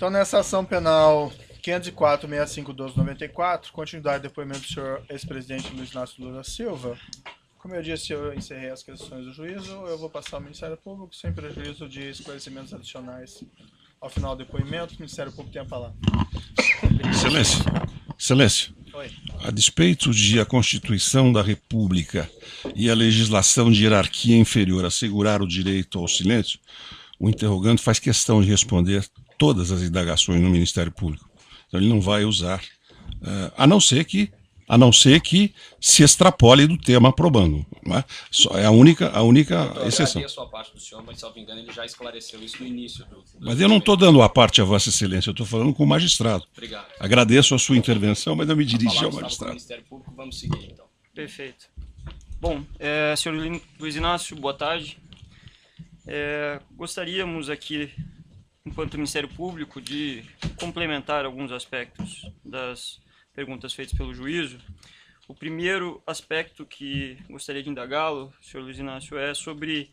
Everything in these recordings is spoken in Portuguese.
Então, nessa ação penal 504-65-12-94, continuidade do depoimento do senhor ex-presidente Luiz Inácio Lula da Silva, como eu disse, eu encerrei as questões do juízo, eu vou passar ao Ministério Público sem prejuízo de esclarecimentos adicionais. Ao final do depoimento, o Ministério Público tem a palavra. Excelência, Excelência, Oi. a despeito de a Constituição da República e a legislação de hierarquia inferior assegurar o direito ao silêncio, o interrogante faz questão de responder todas as indagações no Ministério Público. Então ele não vai usar, a não ser que se extrapole do tema probando. Não é? É a única exceção. Eu agradeço a parte do senhor, mas, se não me engano, ele já esclareceu isso no início. Mas eu não estou dando a parte a Vossa Excelência, eu estou falando com o magistrado. Obrigado. Agradeço a sua intervenção, mas eu me dirigi ao Com o magistrado. Ministério Público, vamos seguir, então. Perfeito. Bom, senhor Luiz Inácio, boa tarde. Gostaríamos aqui, enquanto Ministério Público, de complementar alguns aspectos das perguntas feitas pelo juízo. O primeiro aspecto que gostaria de indagá-lo, senhor Luiz Inácio, é sobre...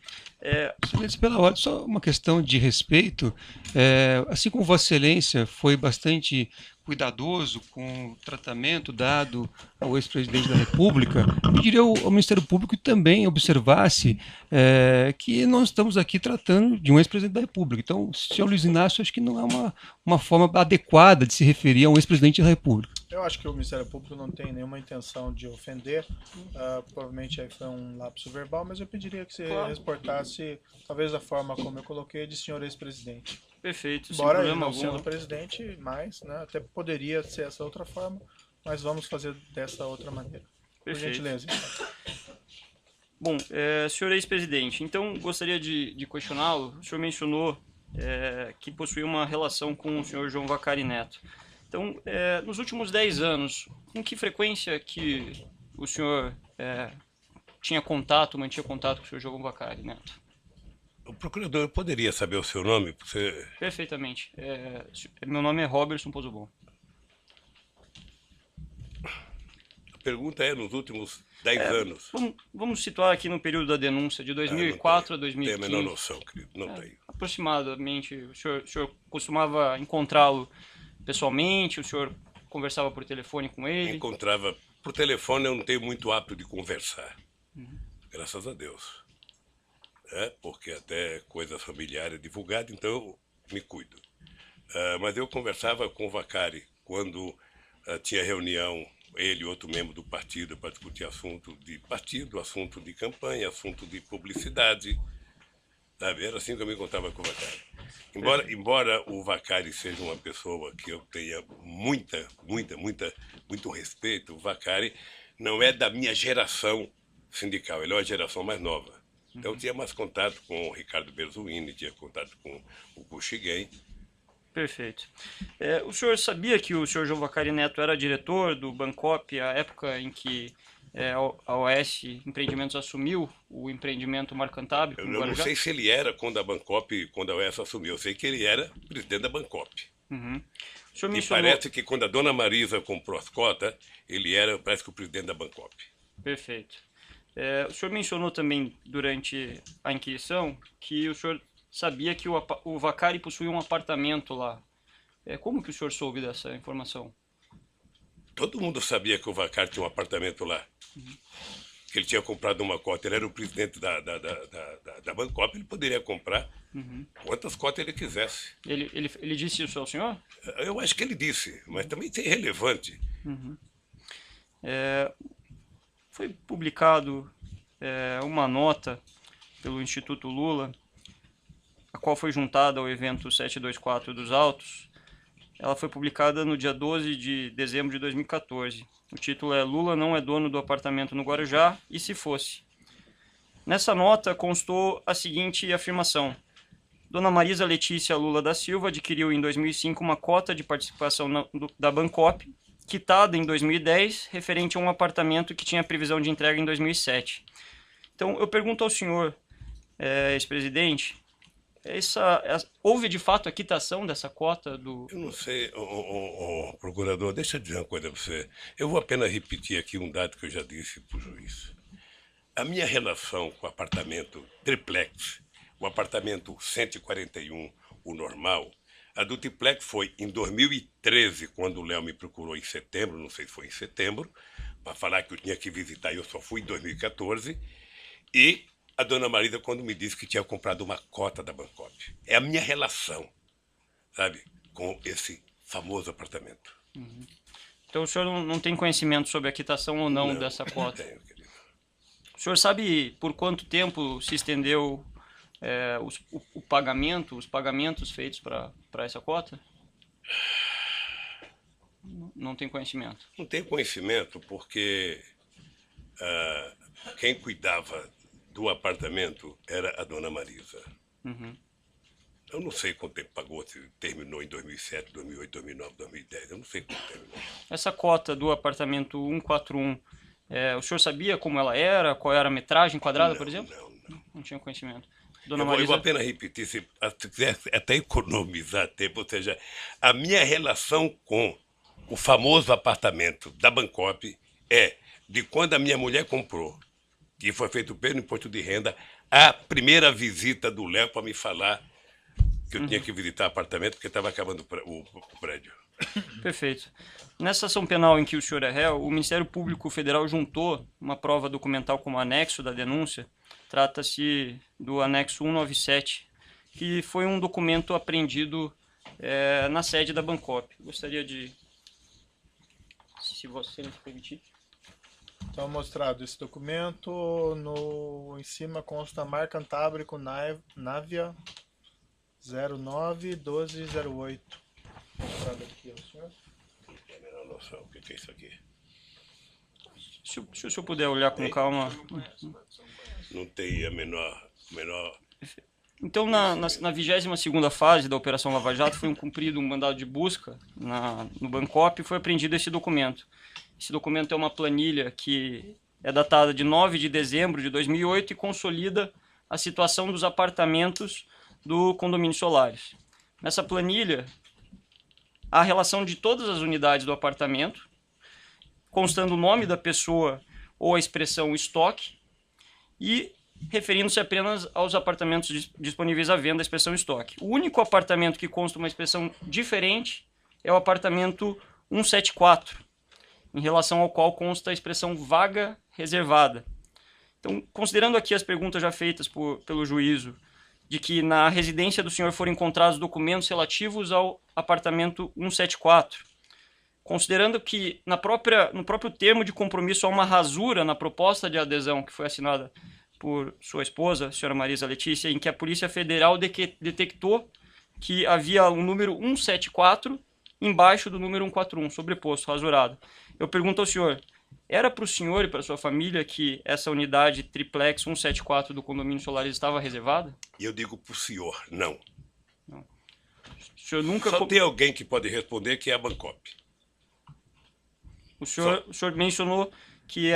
Excelência, pela ordem, só uma questão de respeito. Assim como Vossa Excelência foi bastante cuidadoso com o tratamento dado ao ex-presidente da República, eu pediria ao Ministério Público que também observasse que nós estamos aqui tratando de um ex-presidente da República. Então, senhor Luiz Inácio, acho que não é uma forma adequada de se referir a um ex-presidente da República. Eu acho que o Ministério Público não tem nenhuma intenção de ofender, provavelmente aí foi um lapso verbal, mas eu pediria que você reportasse, talvez da forma como eu coloquei, de senhor ex-presidente. Perfeito, sem Embora ele problema não sendo algum. presidente, mas até poderia ser essa outra forma, mas vamos fazer dessa outra maneira. Por Perfeito. gentileza. Bom, senhor ex-presidente, então gostaria de questioná-lo. O senhor mencionou que possuía uma relação com o senhor João Vacari Neto. Então, nos últimos 10 anos, com que frequência que o senhor mantinha contato com o senhor João Vacari Neto? O procurador poderia saber o seu nome? Você... Perfeitamente. Meu nome é Robertson Pozobon. A pergunta é nos últimos 10 anos. Vamos situar aqui no período da denúncia, de 2004 a 2015. Tenho a menor noção, querido. Não tenho. Aproximadamente. O senhor costumava encontrá-lo pessoalmente? O senhor conversava por telefone com ele? Encontrava por telefone, eu não tenho muito hábito de conversar. Graças a Deus. Porque até coisas familiares é divulgada, então eu me cuido. Mas eu conversava com o Vacari quando tinha reunião, ele e outro membro do partido, para discutir assunto de partido, assunto de campanha, assunto de publicidade. Sabe? Era assim que eu me encontrava com o Vacari. Embora o Vacari seja uma pessoa que eu tenha muito respeito, o Vacari não é da minha geração sindical, ele é uma geração mais nova. Então, eu tinha mais contato com o Ricardo Berzuini, tinha contato com o Kuchiguen. Perfeito. O senhor sabia que o senhor João Vacari Neto era diretor do Bancop, à época em que a OS Empreendimentos assumiu o empreendimento Marcantábil? Eu não sei se ele era quando a OS assumiu, eu sei que ele era presidente da Bancop. Uhum. O senhor E mencionou... parece que quando a dona Marisa comprou as cotas, ele era, parece que, o presidente da Bancop. Perfeito. O senhor mencionou também, durante a inquisição, que o senhor sabia que o Vacari possuía um apartamento lá. Como que o senhor soube dessa informação? Todo mundo sabia que o Vacari tinha um apartamento lá. Que ele tinha comprado uma cota. Ele era o presidente da Bancop, ele poderia comprar quantas cotas ele quisesse. Ele disse isso ao senhor? Eu acho que ele disse, mas também isso é irrelevante. Foi publicado uma nota pelo Instituto Lula, a qual foi juntada ao evento 724 dos autos. Ela foi publicada no dia 12 de dezembro de 2014. O título é Lula não é dono do apartamento no Guarujá, e se fosse? Nessa nota constou a seguinte afirmação. Dona Marisa Letícia Lula da Silva adquiriu em 2005 uma cota de participação da Bancop, quitada em 2010, referente a um apartamento que tinha previsão de entrega em 2007. Então, eu pergunto ao senhor, ex-presidente, houve de fato a quitação dessa cota do... Eu não sei, procurador, deixa eu dizer uma coisa para você. Eu vou apenas repetir aqui um dado que eu já disse para o juiz. A minha relação com o apartamento triplex, o apartamento 141, o normal, A do triplex foi em 2013, quando o Léo me procurou em setembro, não sei se foi em setembro, para falar que eu tinha que visitar, e eu só fui em 2014. E a dona Marisa, quando me disse que tinha comprado uma cota da Bancop. É a minha relação, sabe, com esse famoso apartamento. Então o senhor não tem conhecimento sobre a quitação ou não dessa cota? Tenho, querido. O senhor sabe por quanto tempo se estendeu o pagamento, os pagamentos feitos para essa cota? Não tem conhecimento. Não tenho conhecimento porque quem cuidava do apartamento era a dona Marisa. Eu não sei quanto tempo pagou, se terminou em 2007, 2008, 2009, 2010. Eu não sei quanto terminou. Essa cota do apartamento 141, o senhor sabia como ela era? Qual era a metragem quadrada, por exemplo? Não tinha conhecimento. Dona Eu vou Marisa, apenas repetir, se quiser até economizar tempo, ou seja, a minha relação com o famoso apartamento da Bancop é de quando a minha mulher comprou, que foi feito pelo imposto de renda, a primeira visita do Léo para me falar que eu tinha que visitar o apartamento porque estava acabando o prédio. perfeito. Nessa ação penal em que o senhor é réu, o Ministério Público Federal juntou uma prova documental como anexo da denúncia. Trata-se do anexo 197, que foi um documento apreendido na sede da Bancop. Gostaria de, se você me permitir. Então, mostrado esse documento, em cima consta a marca Antábrico Navia 091208. Mostrado aqui ao senhor. Não tem a menor noção o que é isso aqui. Se o senhor puder olhar com calma. Não tem a menor... Então, na 22ª fase da Operação Lava Jato, foi cumprido um mandado de busca no Bancop e foi apreendido esse documento. Esse documento é uma planilha que é datada de 9 de dezembro de 2008 e consolida a situação dos apartamentos do condomínio Solares. Nessa planilha, há a relação de todas as unidades do apartamento, constando o nome da pessoa ou a expressão estoque e referindo-se apenas aos apartamentos disponíveis à venda, a expressão estoque. O único apartamento que consta uma expressão diferente é o apartamento 174, em relação ao qual consta a expressão vaga reservada. Então, considerando aqui as perguntas já feitas pelo juízo, de que na residência do senhor foram encontrados documentos relativos ao apartamento 174, considerando que no próprio termo de compromisso há uma rasura na proposta de adesão que foi assinada por sua esposa, a senhora Marisa Letícia, em que a Polícia Federal detectou que havia o número 174 embaixo do número 141, sobreposto, rasurado. Eu pergunto ao senhor, era para o senhor e para sua família que essa unidade triplex 174 do condomínio Solares estava reservada? E eu digo para o senhor, não. O senhor nunca... Só tem alguém que pode responder, que é a Bancop. O senhor mencionou que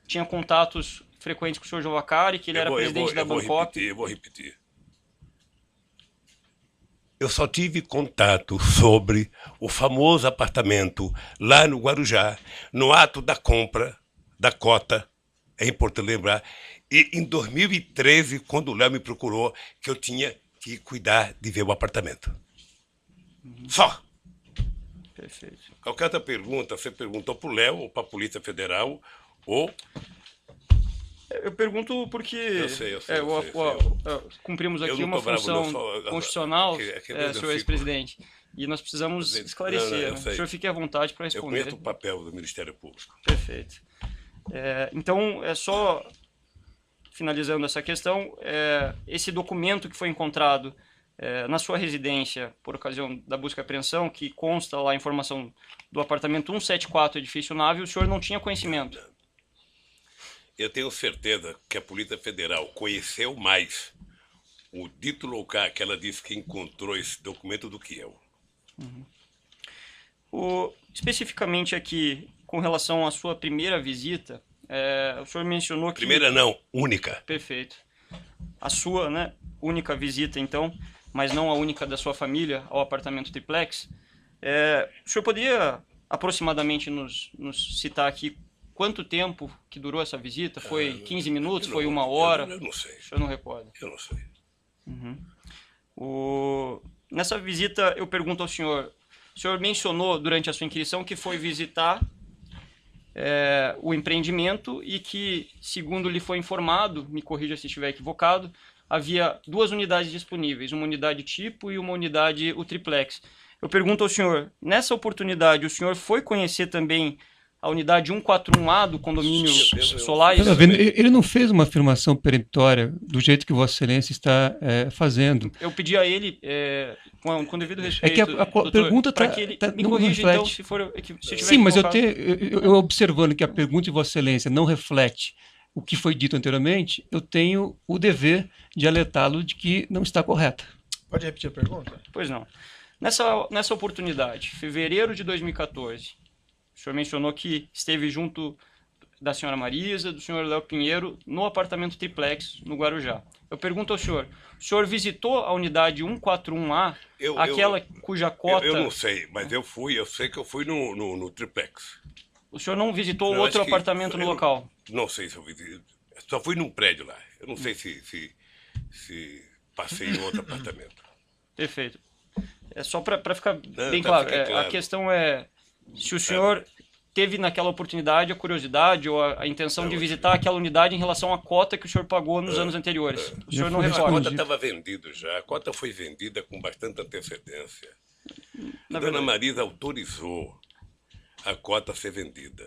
tinha contatos frequentes com o senhor Jovacari, que ele era presidente da Bancop. Eu vou repetir. Eu só tive contato sobre o famoso apartamento lá no Guarujá, no ato da compra da cota, é importante lembrar, e em 2013, quando o Léo me procurou, que eu tinha que cuidar de ver o apartamento. Só. Perfeito. Qualquer outra pergunta, você perguntou para o Léo, ou para a Polícia Federal, ou... Eu pergunto porque Eu sei. cumprimos aqui Eu não uma tô bravo, função não, constitucional, eu senhor ex-presidente, e nós precisamos esclarecer. Não, eu né? O sei. senhor fique à vontade para Eu responder. conheço o papel do Ministério Público. Perfeito. Então, só finalizando essa questão, esse documento que foi encontrado na sua residência por ocasião da busca e apreensão, que consta lá a informação do apartamento 174, edifício Nave, o senhor não tinha conhecimento? Eu tenho certeza que a Polícia Federal conheceu mais o dito local que ela disse que encontrou esse documento do que eu. Especificamente aqui, com relação à sua primeira visita, o senhor mencionou que... Primeira não, única. Perfeito. A sua, né, única visita, então, mas não a única da sua família ao apartamento triplex. O senhor poderia aproximadamente nos citar aqui quanto tempo que durou essa visita? Foi 15 minutos? Foi 1 hora? Eu não sei. O senhor não recorda? Eu não sei. Nessa visita, eu pergunto ao senhor, o senhor mencionou durante a sua inquirição que foi visitar o empreendimento e que, segundo lhe foi informado, me corrija se estiver equivocado, havia 2 unidades disponíveis, uma unidade tipo e uma unidade o triplex. Eu pergunto ao senhor, nessa oportunidade, o senhor foi conhecer também a unidade 141A do condomínio Solares? Tá vendo? Ele não fez uma afirmação peremptória do jeito que Vossa Excelência está fazendo. Eu pedi a ele, com devido respeito, que a doutor, pergunta para que ele me não corrija, reflete. então, se estiver Sim, mas equivocado. eu observando que a pergunta de Vossa Excelência não reflete o que foi dito anteriormente, eu tenho o dever de alertá-lo de que não está correta. Pode repetir a pergunta? Pois não. Nessa oportunidade, fevereiro de 2014, o senhor mencionou que esteve junto da senhora Marisa, do senhor Léo Pinheiro, no apartamento triplex, no Guarujá. Eu pergunto ao senhor, o senhor visitou a unidade 141A, aquela cuja cota... Eu não sei, mas eu sei que eu fui no triplex. O senhor não visitou Eu outro acho que apartamento no eu local? Não sei se eu visitei. Só fui num prédio lá. Eu não sei se passei em outro apartamento. Perfeito. É só para ficar bem pra claro. ficar claro. A questão é se o senhor teve naquela oportunidade a curiosidade ou a intenção de visitar aquela unidade em relação à cota que o senhor pagou nos anos anteriores. O senhor não A recorda? cota estava vendida já. A cota foi vendida com bastante antecedência. A dona Marisa autorizou a cota a ser vendida.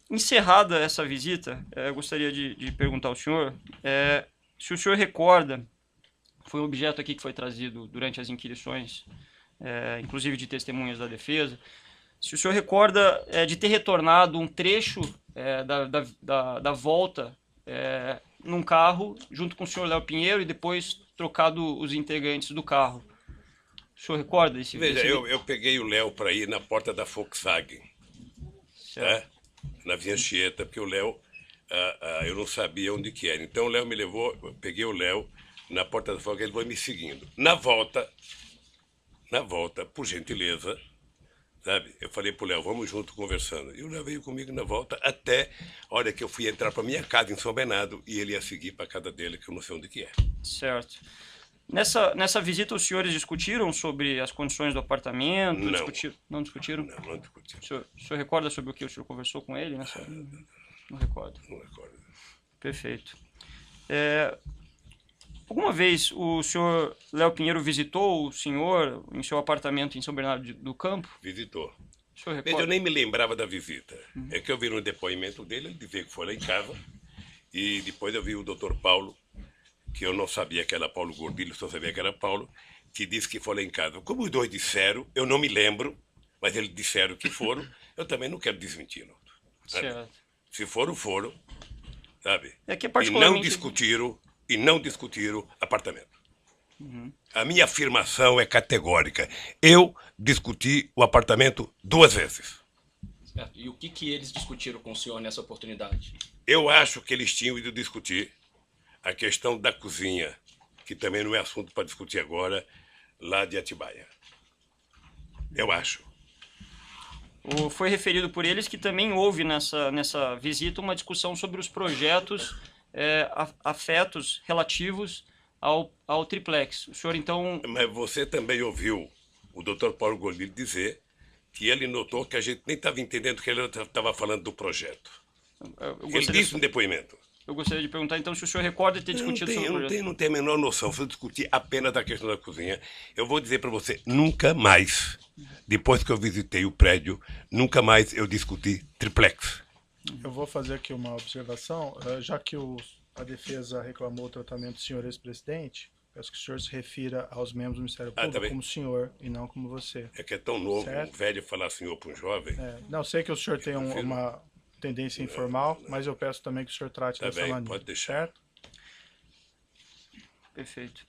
Encerrada essa visita, eu gostaria de perguntar ao senhor se o senhor recorda, foi um objeto aqui que foi trazido durante as inquirições, inclusive de testemunhas da defesa, se o senhor recorda de ter retornado um trecho da volta num carro junto com o senhor Léo Pinheiro e depois trocado os integrantes do carro. O senhor recorda esse Veja, desse- eu peguei o Léo para ir na porta da Volkswagen, Certo. tá? Na Via Anchieta, porque o Léo, eu não sabia onde que era. Então o Léo me levou, eu peguei o Léo na porta da Volkswagen, ele foi me seguindo. Na volta, por gentileza, sabe? Eu falei pro Léo, vamos junto conversando. E o Léo veio comigo na volta até a hora que eu fui entrar para minha casa em São Bernardo e ele ia seguir para a casa dele, que eu não sei onde que é. Certo. Nessa visita, os senhores discutiram sobre as condições do apartamento? Não. Não discutiram? Não discuti, O senhor recorda sobre o que o senhor conversou com ele? Não recordo. não recordo. Perfeito. Alguma vez o senhor Léo Pinheiro visitou o senhor em seu apartamento em São Bernardo do Campo? Visitou. O senhor Veja, recorda? eu nem me lembrava da visita. É que eu vi no depoimento dele, ele dizia que foi lá em casa. E depois eu vi o doutor Paulo, que eu não sabia que era Paulo Gordilho, só sabia que era Paulo, que disse que foi lá em casa. Como os dois disseram, eu não me lembro, mas eles disseram que foram, eu também não quero desmenti-lo. sabe? Certo. Se foram, sabe? É que E particularmente... não discutiram apartamento. A minha afirmação é categórica. Eu discuti o apartamento 2 vezes. Certo. E o que eles discutiram com o senhor nessa oportunidade? Eu acho que eles tinham ido discutir a questão da cozinha, que também não é assunto para discutir agora, lá de Atibaia. Eu acho. Foi referido por eles que também houve nessa visita uma discussão sobre os projetos afetos relativos ao triplex. O senhor, então... Mas você também ouviu o Dr. Paulo Gordilho dizer que ele notou que a gente nem estava entendendo que ele estava falando do projeto. Ele disse no depoimento. Eu gostaria de perguntar, então, se o senhor recorda de ter discutido sobre o projeto. Não tenho a menor noção. Se eu discutir apenas da questão da cozinha, eu vou dizer para você, nunca mais, depois que eu visitei o prédio, nunca mais eu discuti triplex. Eu vou fazer aqui uma observação. Já que a defesa reclamou o tratamento do senhor ex-presidente, peço que o senhor se refira aos membros do Ministério Público tá bem. como senhor e não como você. É que é tão novo, Certo. um velho falar senhor para um jovem. Não, sei que o senhor tem uma tendência informal, mas eu peço também que o senhor trate Tá dessa bem, maneira. pode deixar. Certo? Perfeito.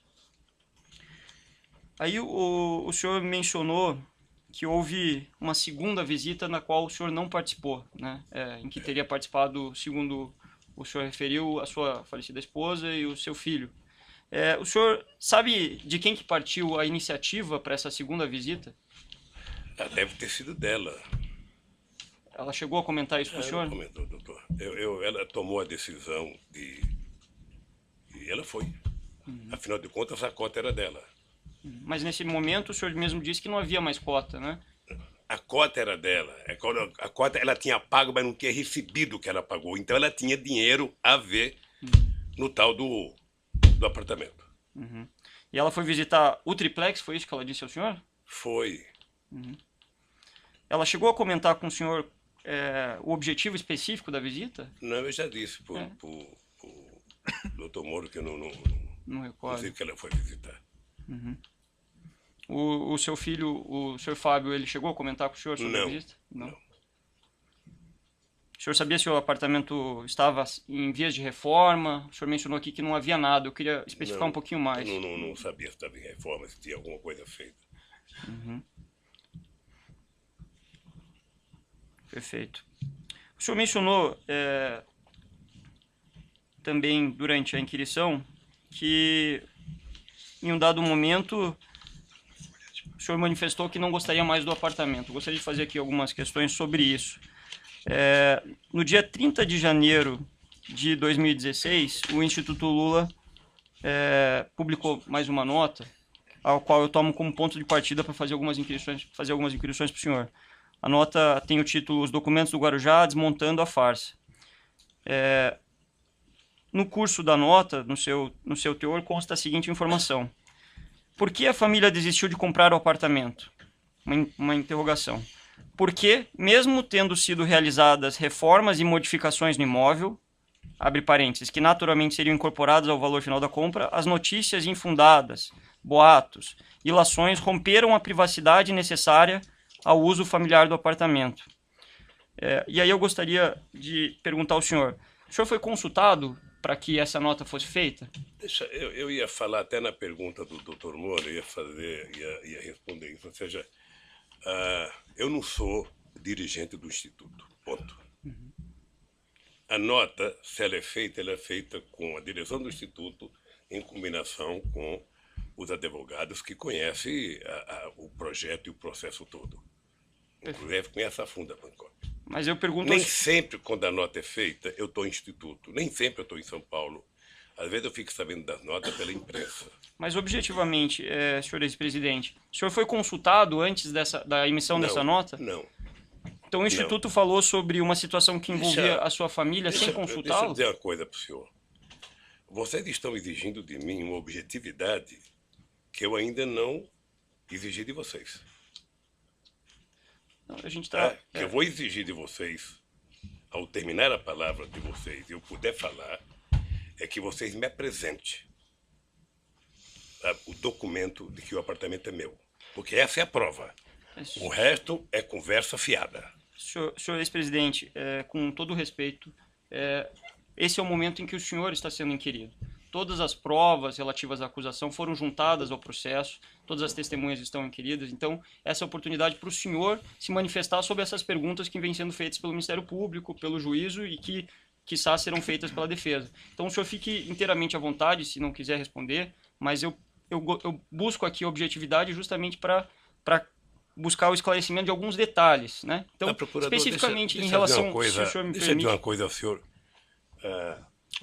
Aí o senhor mencionou que houve uma segunda visita na qual o senhor não participou, né? Em que teria participado, segundo o senhor referiu, a sua falecida esposa e o seu filho. O senhor sabe de quem que partiu a iniciativa para essa segunda visita? Deve ter sido dela. Ela chegou a comentar isso com o senhor? Ela comentou, doutor. Ela tomou a decisão e ela foi. Afinal de contas, a cota era dela. Mas nesse momento o senhor mesmo disse que não havia mais cota, né? A cota era dela. A cota ela tinha pago, mas não tinha recebido o que ela pagou. Então ela tinha dinheiro a ver no tal do apartamento. E ela foi visitar o triplex, foi isso que ela disse ao senhor? Foi. Ela chegou a comentar com o senhor o objetivo específico da visita? Não, eu já disse pro Dr. Moro que eu não Não recordo. sei que ela foi visitar. O seu filho, o senhor Fábio, ele chegou a comentar com o senhor sobre a Não, visita? não. O senhor sabia se o apartamento estava em vias de reforma? O senhor mencionou aqui que não havia nada. Eu queria especificar um pouquinho mais. Não sabia se estava em reforma, se tinha alguma coisa feita. Perfeito. O senhor mencionou também durante a inquirição que em um dado momento o senhor manifestou que não gostaria mais do apartamento. Eu gostaria de fazer aqui algumas questões sobre isso. No dia 30 de janeiro de 2016, o Instituto Lula publicou mais uma nota, ao qual eu tomo como ponto de partida para fazer algumas inquirições para o senhor. A nota tem o título Os Documentos do Guarujá Desmontando a Farsa. No curso da nota, no seu teor, consta a seguinte informação. Por que a família desistiu de comprar o apartamento? Uma interrogação. Porque, mesmo tendo sido realizadas reformas e modificações no imóvel, abre parênteses, que naturalmente seriam incorporadas ao valor final da compra, as notícias infundadas, boatos, ilações romperam a privacidade necessária ao uso familiar do apartamento. E aí eu gostaria de perguntar ao senhor, o senhor foi consultado para que essa nota fosse feita? Eu ia falar até na pergunta do Dr. Moro, ia responder isso, ou seja, eu não sou dirigente do Instituto, ponto. A nota, se ela é feita com a direção do Instituto, em combinação com os advogados que conhecem o projeto e o processo todo. Inclusive conhece a fundo a Pancop. Mas eu pergunto... Nem sempre, quando a nota é feita, eu estou em Instituto. Nem sempre eu estou em São Paulo. Às vezes eu fico sabendo das notas pela imprensa. Mas objetivamente, senhor ex-presidente, o senhor foi consultado antes da emissão dessa nota? Não. Então o Instituto falou sobre uma situação que envolvia a sua família sem consultá-lo? Deixa eu dizer uma coisa para o senhor. Vocês estão exigindo de mim uma objetividade que eu ainda não exigi de vocês. Não, a gente tá, que eu vou exigir de vocês, ao terminar a palavra de vocês, eu puder falar, é que vocês me apresentem o documento de que o apartamento é meu. Porque essa é a prova. O resto é conversa fiada. Senhor ex-presidente, com todo o respeito, esse é o momento em que o senhor está sendo inquirido. Todas as provas relativas à acusação foram juntadas ao processo, todas as testemunhas estão inquiridas, então essa é a oportunidade para o senhor se manifestar sobre essas perguntas que vêm sendo feitas pelo Ministério Público, pelo juízo e que, quiçá, serão feitas pela defesa. Então o senhor fique inteiramente à vontade, se não quiser responder, mas eu busco aqui objetividade justamente para buscar o esclarecimento de alguns detalhes, né? Então, especificamente em relação... Deixa eu dizer uma coisa ao senhor.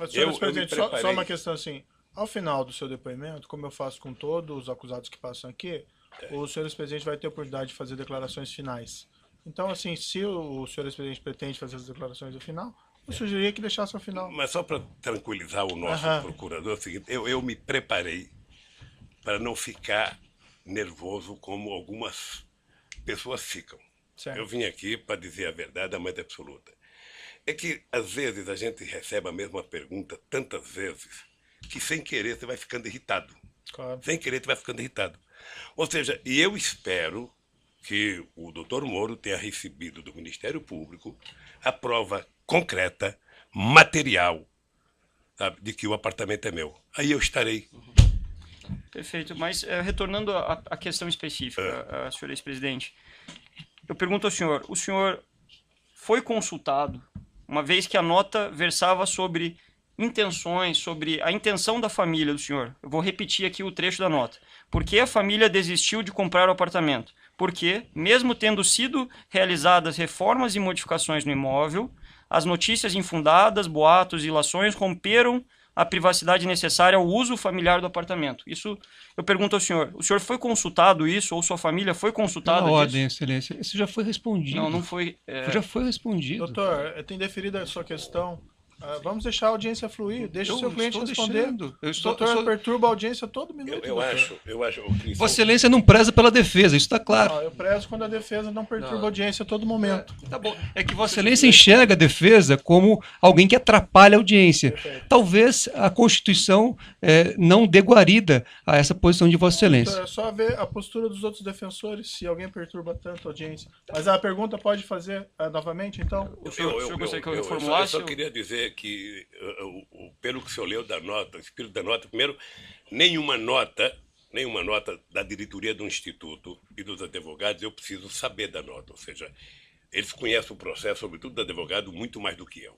Senhor presidente, só uma questão assim. Ao final do seu depoimento, como eu faço com todos os acusados que passam aqui, o senhor presidente vai ter a oportunidade de fazer declarações finais. Então, assim, se o senhor presidente pretende fazer as declarações no final, eu sugeriria que deixasse ao final. Mas só para tranquilizar o nosso procurador, é o seguinte, eu me preparei para não ficar nervoso como algumas pessoas ficam. Certo. Eu vim aqui para dizer a verdade, a mais absoluta. É que, às vezes, a gente recebe a mesma pergunta tantas vezes que, sem querer, você vai ficando irritado. Claro. Sem querer, você vai ficando irritado. Ou seja, e eu espero que o doutor Moro tenha recebido do Ministério Público a prova concreta, material, sabe, de que o apartamento é meu. Aí eu estarei. Perfeito, mas retornando à questão específica, senhor ex-presidente, eu pergunto ao senhor, o senhor foi consultado, uma vez que a nota versava sobre intenções, sobre a intenção da família do senhor. Eu vou repetir aqui o trecho da nota. Por que a família desistiu de comprar o apartamento? Porque, mesmo tendo sido realizadas reformas e modificações no imóvel, as notícias infundadas, boatos e ilações romperam a privacidade necessária ao uso familiar do apartamento. Isso, eu pergunto ao senhor, o senhor foi consultado isso, ou sua família foi consultada Pela ordem, disso? excelência. Isso já foi respondido. Não, não foi... Já foi respondido. Doutor, tem deferido a sua questão. Vamos deixar a audiência fluir. Deixa o seu cliente responder. O doutor perturba a audiência todo minuto. Eu acho, Cristian, Vossa Excelência não preza pela defesa, isso está claro. Não, eu prezo quando a defesa não perturba a audiência a todo momento. Tá bom. É que Vossa Excelência enxerga a defesa como alguém que atrapalha a audiência. Perfeito. Talvez a Constituição não dê guarida a essa posição de Vossa Excelência. Doutor, é só ver a postura dos outros defensores, se alguém perturba tanto a audiência. Mas a pergunta pode fazer novamente, então? O senhor gostaria que eu reformulasse? Eu só queria dizer que, pelo que o senhor leu da nota, o espírito da nota, primeiro, nenhuma nota da diretoria do Instituto e dos advogados eu preciso saber da nota. Ou seja, eles conhecem o processo, sobretudo do advogado, muito mais do que eu.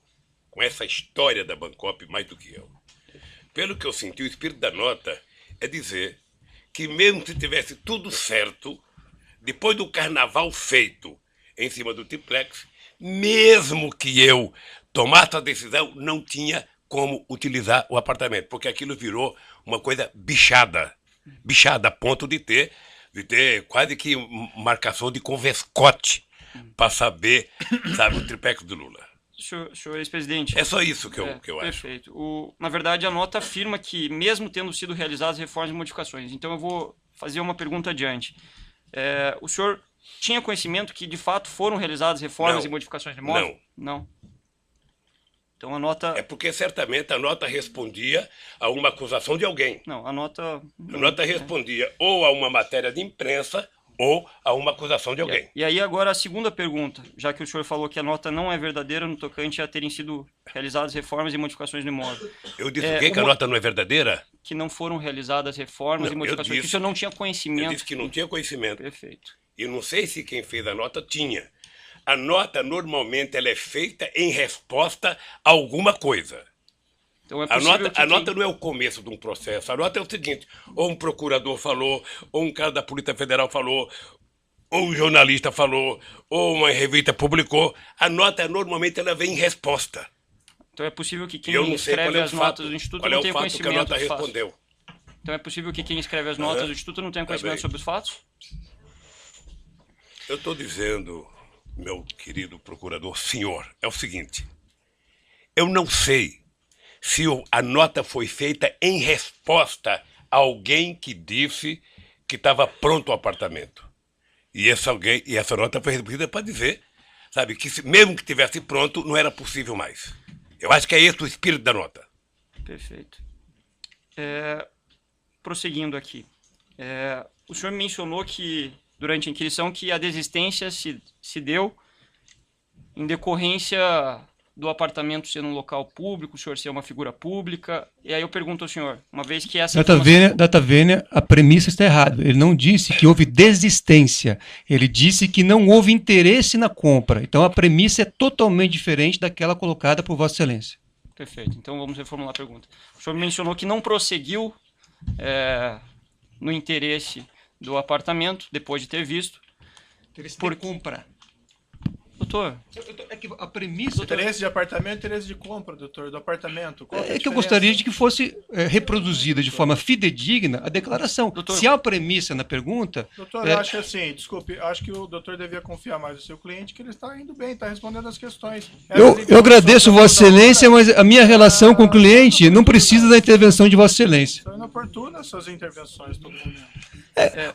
Conhecem a história da Bancop mais do que eu. Pelo que eu senti, o espírito da nota é dizer que mesmo se tivesse tudo certo, depois do carnaval feito em cima do triplex, mesmo que eu tomasse a decisão, não tinha como utilizar o apartamento, porque aquilo virou uma coisa bichada a ponto de ter quase que marcação de convescote para saber, sabe, o triplex do Lula. Senhor ex-presidente. É só isso que eu acho. Perfeito. Na verdade, a nota afirma que, mesmo tendo sido realizadas reformas e modificações, então eu vou fazer uma pergunta adiante. O senhor tinha conhecimento que, de fato, foram realizadas reformas e modificações de imóvel? Não. Então a nota... É porque certamente a nota respondia a uma acusação de alguém. Não, a nota... A nota respondia ou a uma matéria de imprensa ou a uma acusação de alguém. E aí agora a segunda pergunta, já que o senhor falou que a nota não é verdadeira no tocante a terem sido realizadas reformas e modificações no imóvel. Eu disse que a nota não é verdadeira? Que não foram realizadas reformas e modificações, que o senhor não tinha conhecimento. Eu disse que não tinha conhecimento. Perfeito. E não sei se quem fez a nota tinha. A nota, normalmente, ela é feita em resposta a alguma coisa. Então é A nota não é o começo de um processo. A nota é o seguinte, ou um procurador falou, ou um cara da Polícia Federal falou, ou um jornalista falou, ou uma revista publicou. A nota, normalmente, ela vem em resposta. Então é possível que quem escreve as notas do Instituto não tenha conhecimento que a nota respondeu. Então é possível que quem escreve as notas do Instituto não tenha conhecimento sobre os fatos? Eu estou dizendo, meu querido procurador, senhor, é o seguinte. Eu não sei se a nota foi feita em resposta a alguém que disse que estava pronto o apartamento. E essa nota foi recebida para dizer, sabe, que mesmo que tivesse pronto, não era possível mais. Eu acho que é esse o espírito da nota. Perfeito. Prosseguindo aqui. O senhor mencionou que, durante a inquisição, que a desistência se deu em decorrência do apartamento ser um local público, o senhor ser uma figura pública. E aí eu pergunto ao senhor, uma vez que essa... Data vênia, a premissa está errada. Ele não disse que houve desistência. Ele disse que não houve interesse na compra. Então a premissa é totalmente diferente daquela colocada por Vossa Excelência. Perfeito. Então vamos reformular a pergunta. O senhor mencionou que não prosseguiu no interesse do apartamento, depois de ter visto. Interesse por compra. Doutor, é que a premissa... Interesse de apartamento, interesse de compra, doutor, do apartamento. Qual É que eu gostaria de que fosse reproduzida de forma fidedigna a declaração. Doutor, se há uma premissa na pergunta... Doutor, eu acho assim, desculpe, acho que o doutor devia confiar mais no seu cliente, que ele está indo bem, está respondendo as questões. Eu agradeço Vossa Excelência, mas a minha relação com o cliente não precisa da intervenção de Vossa Excelência. São inoportunas suas intervenções todo momento.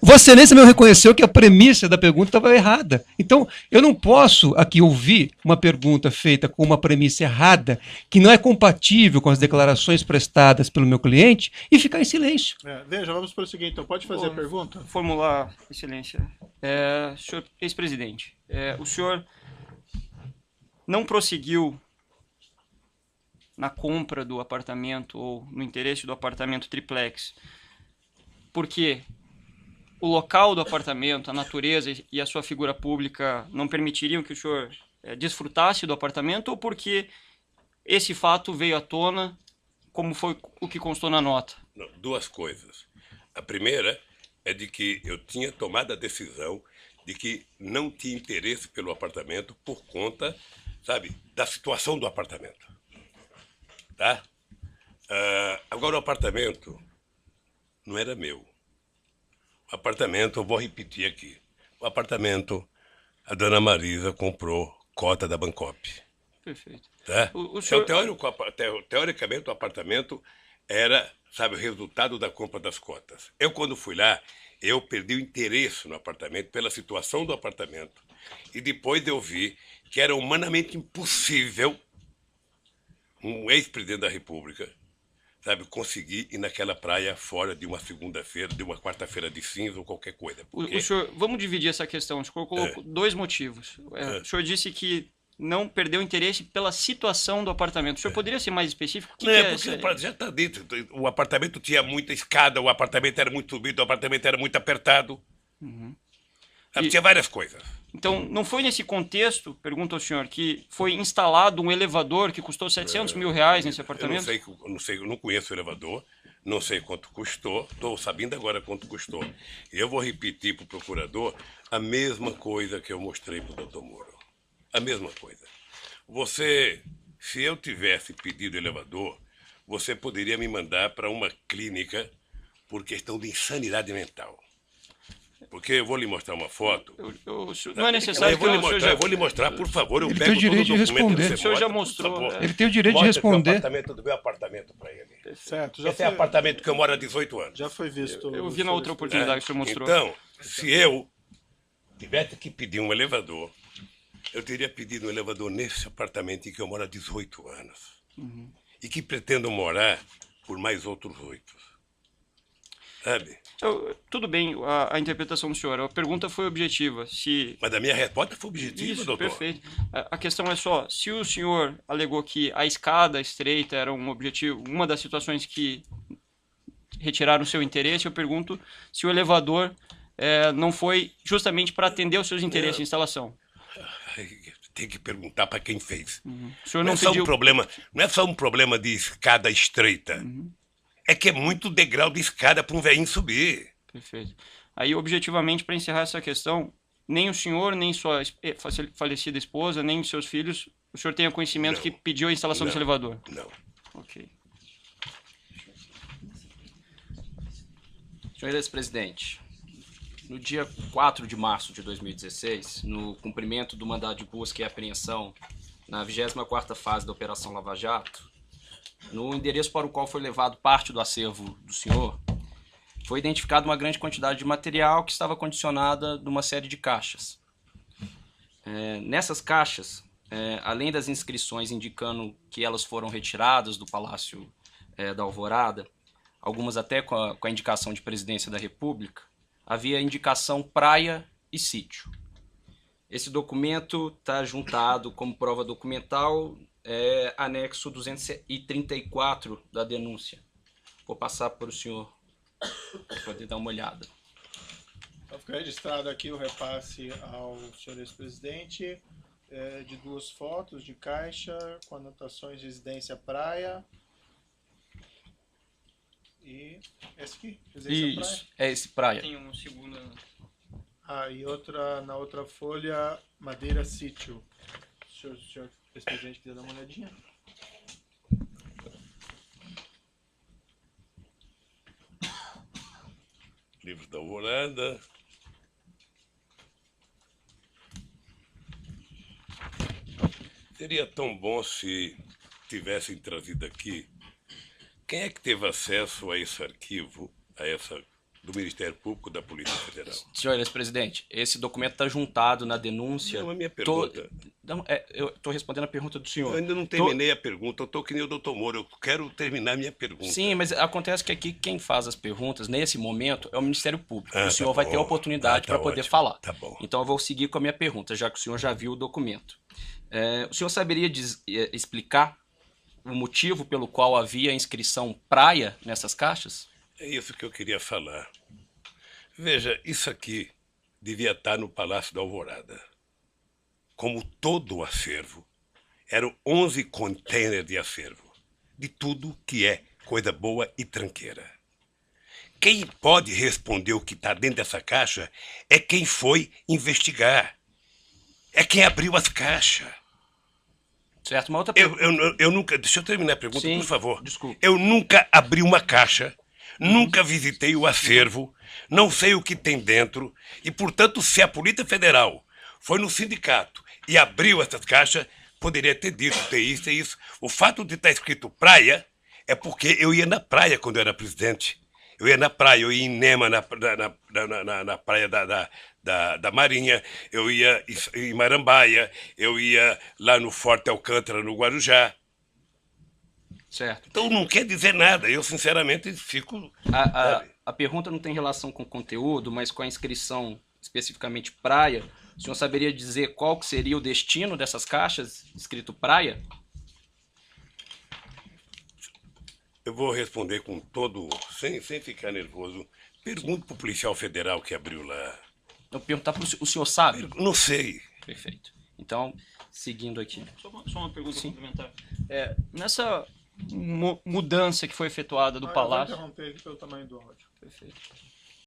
Vossa Excelência me reconheceu que a premissa da pergunta estava errada. Então, eu não posso aqui ouvir uma pergunta feita com uma premissa errada, que não é compatível com as declarações prestadas pelo meu cliente, e ficar em silêncio. Veja, vamos prosseguir então. Pode fazer a pergunta? Formular, Excelência. Senhor ex-presidente, o senhor não prosseguiu na compra do apartamento ou no interesse do apartamento triplex, porque o local do apartamento, a natureza e a sua figura pública não permitiriam que o senhor desfrutasse do apartamento, ou porque esse fato veio à tona, como foi o que constou na nota? Não, duas coisas. A primeira é de que eu tinha tomado a decisão de que não tinha interesse pelo apartamento por conta, sabe, da situação do apartamento. Tá? Agora, o apartamento não era meu. O apartamento, eu vou repetir aqui. O apartamento, a dona Marisa comprou cota da Bancop. Perfeito. Tá? O senhor- Teoricamente, o apartamento era, sabe, o resultado da compra das cotas. Eu, quando fui lá, eu perdi o interesse no apartamento pela situação do apartamento. E depois eu vi que era humanamente impossível um ex-presidente da República, sabe, conseguir ir naquela praia fora de uma segunda-feira, de uma quarta-feira de cinza ou qualquer coisa. O senhor, vamos dividir essa questão. O senhor colocou dois motivos. O senhor disse que não perdeu interesse pela situação do apartamento. O senhor poderia ser mais específico? O que Não, que é essa- porque já está dito. O apartamento tinha muita escada, o apartamento era muito subido, o apartamento era muito apertado. Sabe, E- tinha várias coisas. Então, não foi nesse contexto, pergunta ao senhor, que foi instalado um elevador que custou 700 mil reais nesse Eu apartamento? eu não conheço o elevador, não sei quanto custou, estou sabendo agora quanto custou. Eu vou repetir para o procurador a mesma coisa que eu mostrei para o doutor Moro. A mesma coisa. Você, se eu tivesse pedido elevador, você poderia me mandar para uma clínica por questão de insanidade mental. Porque eu vou lhe mostrar uma foto. Não é necessário Eu vou, lhe que o senhor mostrar, já... eu vou lhe mostrar, por favor. Eu Ele pego tem o direito todo o de documento que responder. você O senhor já mostra, mostrou, por favor. Ele tem o direito de Mostra responder. O apartamento do meu apartamento para ele. Certo, já Esse é o foi, apartamento que eu moro há 18 anos. já foi visto. Eu vi na outra oportunidade que o senhor mostrou. Então, se eu tivesse que pedir um elevador, eu teria pedido um elevador nesse apartamento em que eu moro há 18 anos. E que pretendo morar por mais outros 8. Sabe? Então, tudo bem, a interpretação do senhor. A pergunta foi objetiva. Se Mas a minha resposta foi objetiva, Isso, doutor. perfeito. A questão é só, se o senhor alegou que a escada estreita era um objetivo, uma das situações que retiraram o seu interesse, eu pergunto se o elevador não foi justamente para atender os seus interesses de instalação. Tem que perguntar para quem fez. O senhor Não não é só pediu... não é só um problema de escada estreita. É que é muito degrau de escada para um velhinho subir. Perfeito. Aí, objetivamente, para encerrar essa questão, nem o senhor, nem sua falecida esposa, nem os seus filhos, o senhor tenha conhecimento Não. que pediu a instalação desse elevador? Não. Ok. Senhor ex-presidente, no dia 4 de março de 2016, no cumprimento do mandado de busca e apreensão na 24ª fase da Operação Lava Jato, no endereço para o qual foi levado parte do acervo do senhor, foi identificada uma grande quantidade de material que estava condicionada numa série de caixas. Nessas caixas, além das inscrições indicando que elas foram retiradas do Palácio da Alvorada, algumas até com a indicação de Presidência da República, havia a indicação praia e sítio. Esse documento está juntado como prova documental, anexo 234 da denúncia. Vou passar para o senhor poder dar uma olhada. Então, fica registrado aqui o repasse ao senhor ex-presidente de 2 fotos de caixa com anotações residência praia. E esse aqui, residência praia. Isso, é esse praia. Tem um segundo... E outra, na outra folha, madeira sítio. Se o senhor ex-presidente quiser dar uma olhadinha. Livro da Alvorada. Seria tão bom se tivessem trazido aqui. Quem é que teve acesso a esse arquivo, do Ministério Público da Polícia Federal? Senhor ex-presidente, esse documento está juntado na denúncia. Não, a minha pergunta. Eu estou respondendo a pergunta do senhor. Eu ainda não terminei a pergunta, eu estou que nem o doutor Moro, eu quero terminar a minha pergunta. Sim, mas acontece que aqui quem faz as perguntas, nesse momento, é o Ministério Público. Ah, O senhor tá vai ter a bom. oportunidade Tá para poder ótimo. falar. Tá bom. Então eu vou seguir com a minha pergunta, já que o senhor já viu o documento. O senhor saberia explicar o motivo pelo qual havia a inscrição praia nessas caixas? É isso que eu queria falar. Veja, isso aqui devia estar no Palácio da Alvorada. Como todo o acervo, eram 11 containers de acervo, de tudo que é coisa boa e tranqueira. Quem pode responder o que está dentro dessa caixa é quem foi investigar. É quem abriu as caixas. Certo, uma outra pergunta. Eu nunca. Deixa eu terminar a pergunta, Sim, por favor. desculpa. Eu nunca abri uma caixa, nunca visitei o acervo, não sei o que tem dentro, e, portanto, se a Polícia Federal foi no sindicato e abriu essas caixas, poderia ter dito, ter isso e isso. O fato de estar escrito praia é porque eu ia na praia quando eu era presidente. Eu ia na praia, eu ia em Nema, na praia da Marinha, eu ia em Marambaia, eu ia lá no Forte Alcântara, no Guarujá. Certo. Então não quer dizer nada, eu sinceramente fico... A pergunta não tem relação com o conteúdo, mas com a inscrição especificamente praia. O senhor saberia dizer qual que seria o destino dessas caixas escrito praia? Eu vou responder com todo... sem ficar nervoso. Pergunto para o policial federal que abriu lá. Eu perguntar para o senhor sabe? Não sei. Perfeito. Então, seguindo aqui. Só uma pergunta complementar. Nessa mudança que foi efetuada do Eu vou Palácio... interromper aqui pelo tamanho do áudio. Perfeito.